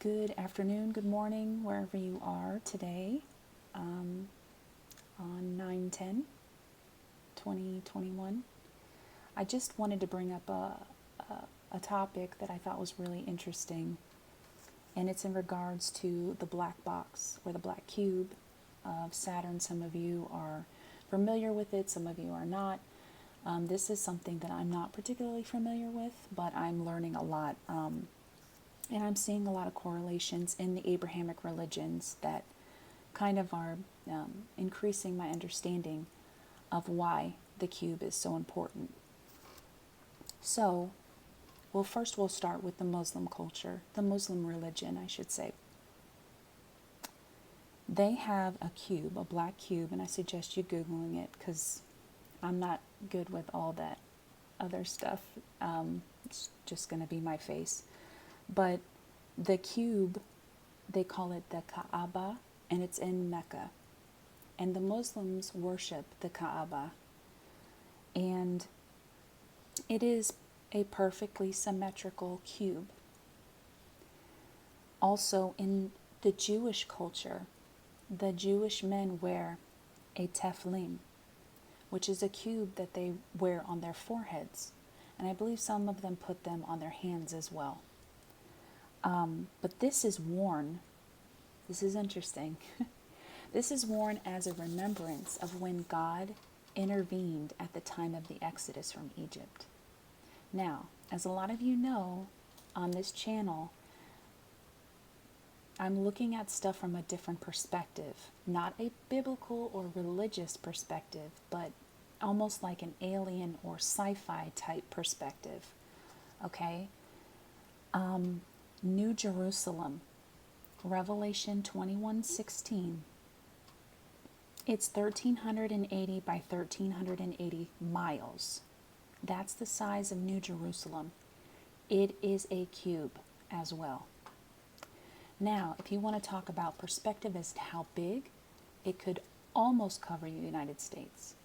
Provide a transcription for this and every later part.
Good afternoon, good morning, wherever you are today on 9/10/2021. I just wanted to bring up a topic that I thought was really interesting, and it's in regards to the black box or the black cube of Saturn. Some of you are familiar with it, some of you are not. This is something that I'm not particularly familiar with, but I'm learning a lot. And I'm seeing a lot of correlations in the Abrahamic religions that kind of are increasing my understanding of why the cube is so important. So, first we'll start with the Muslim culture, the Muslim religion, I should say. They have a cube, a black cube, and I suggest you Googling it because I'm not good with all that other stuff. It's just going to be my face. But the cube, they call it the Kaaba, and it's in Mecca. And the Muslims worship the Kaaba. And it is a perfectly symmetrical cube. Also, in the Jewish culture, the Jewish men wear a Tefillin, which is a cube that they wear on their foreheads. And I believe some of them put them on their hands as well. But this is worn, this is interesting, this is worn as a remembrance of when God intervened at the time of the Exodus from Egypt. Now, as a lot of you know, on this channel, I'm looking at stuff from a different perspective, not a biblical or religious perspective, but almost like an alien or sci-fi type perspective, okay? New Jerusalem, Revelation 21:16. It's 1,380 by 1,380 miles. That's the size of New Jerusalem. It is a cube as well. Now, if you want to talk about perspective as to how big, it could almost cover the United States,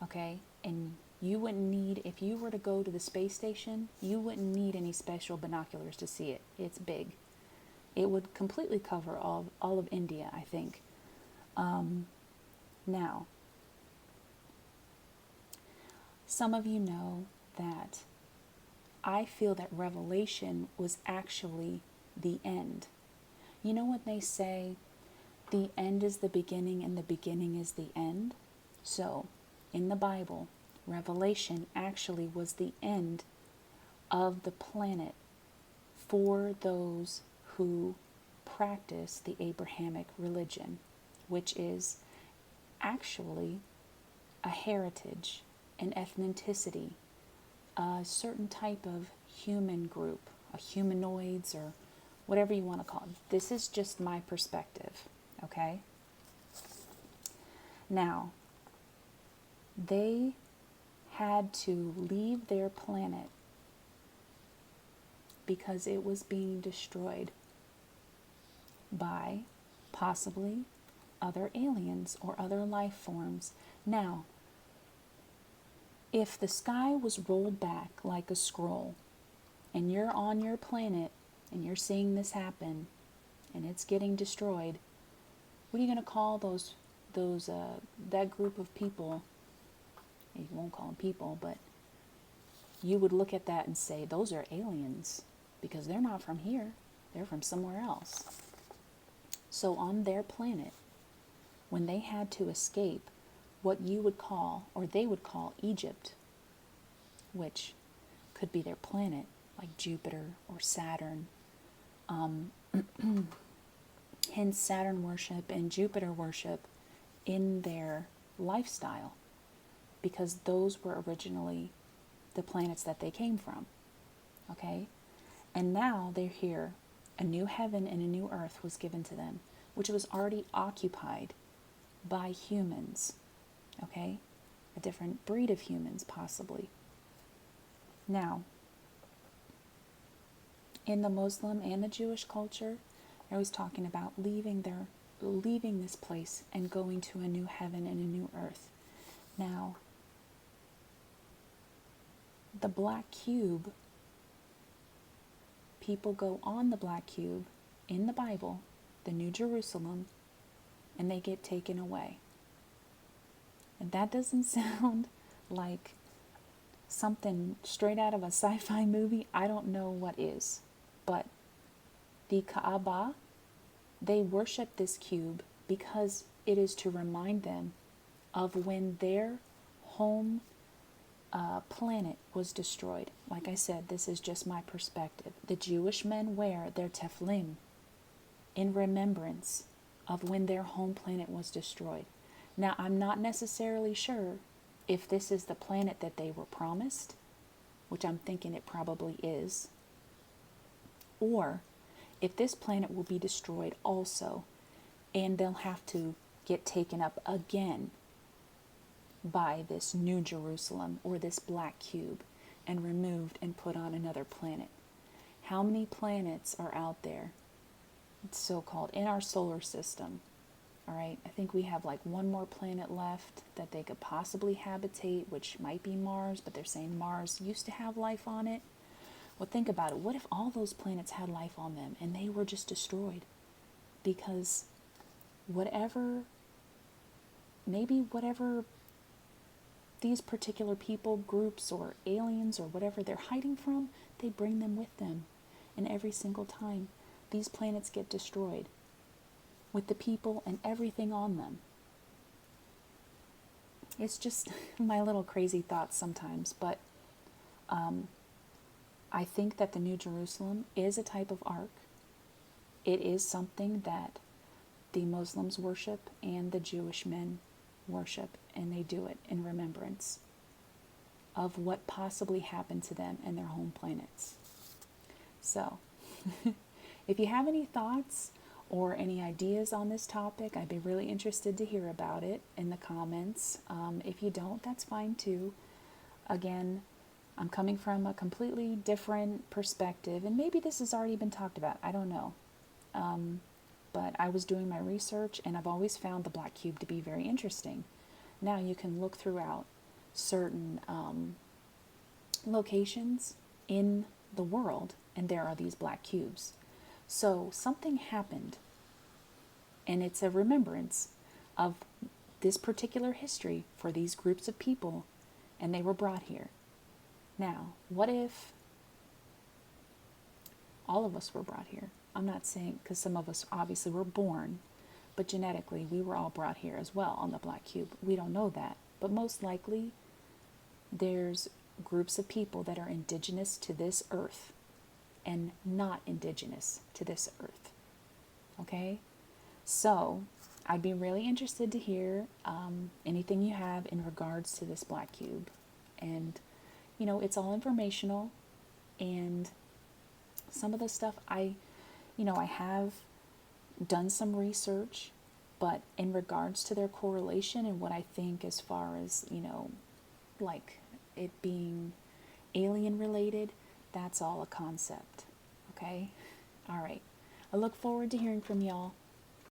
okay? And you wouldn't need, if you were to go to the space station, you wouldn't need any special binoculars to see it. It's big. It would completely cover all of India, I think. Now, some of you know that I feel that Revelation was actually the end. You know what they say, the end is the beginning and the beginning is the end? So, in the Bible, Revelation actually was the end of the planet for those who practice the Abrahamic religion, which is actually a heritage, an ethnicity, a certain type of human group, a humanoids or whatever you want to call it. This is just my perspective, okay? Now, they had to leave their planet because it was being destroyed by possibly other aliens or other life forms. Now, if the sky was rolled back like a scroll and you're on your planet and you're seeing this happen and it's getting destroyed, what are you going to call that group of people? You won't call them people, but you would look at that and say, those are aliens, because they're not from here. They're from somewhere else. So on their planet, when they had to escape what you would call, or they would call Egypt, which could be their planet, like Jupiter or Saturn, hence Saturn worship and Jupiter worship in their lifestyle, because those were originally the planets that they came from, okay? And now they're here. A new heaven and a new earth was given to them, which was already occupied by humans, okay? A different breed of humans, possibly. Now, in the Muslim and the Jewish culture, they're always talking about leaving this place and going to a new heaven and a new earth. Now, the black cube, people go on the black cube in the Bible, the New Jerusalem, and they get taken away. And that doesn't sound like something straight out of a sci-fi movie. I don't know what is. But the Kaaba, they worship this cube because it is to remind them of when their home planet was destroyed. Like I said, this is just my perspective. The Jewish men wear their Tefillin in remembrance of when their home planet was destroyed. Now, I'm not necessarily sure if this is the planet that they were promised, which I'm thinking it probably is, or if this planet will be destroyed also, and they'll have to get taken up again by this New Jerusalem or this black cube and removed and put on another planet. How many planets are out there, so-called, in our solar system? All right, I think we have like one more planet left that they could possibly habitate, which might be Mars, but they're saying Mars used to have life on it. Well, think about it. What if all those planets had life on them and they were just destroyed? Because whatever these particular people, groups, or aliens, or whatever they're hiding from, they bring them with them. And every single time these planets get destroyed, with the people and everything on them. It's just my little crazy thoughts sometimes, but I think that the New Jerusalem is a type of ark. It is something that the Muslims worship and the Jewish men worship, and they do it in remembrance of what possibly happened to them and their home planets. So, if you have any thoughts or any ideas on this topic, I'd be really interested to hear about it in the comments. If you don't, that's fine too. Again, I'm coming from a completely different perspective, and maybe this has already been talked about. I don't know. But I was doing my research, and I've always found the black cube to be very interesting. Now you can look throughout certain locations in the world, and there are these black cubes. So something happened, and it's a remembrance of this particular history for these groups of people, and they were brought here. Now, what if all of us were brought here? I'm not saying, because some of us obviously were born, but genetically we were all brought here as well on the black cube. We don't know that, but most likely there's groups of people that are indigenous to this earth and not indigenous to this earth. Okay? So, I'd be really interested to hear anything you have in regards to this black cube. And, it's all informational. And some of the stuff I have done some research, but in regards to their correlation and what I think as far as, like it being alien related, that's all a concept. Okay? All right. I look forward to hearing from y'all.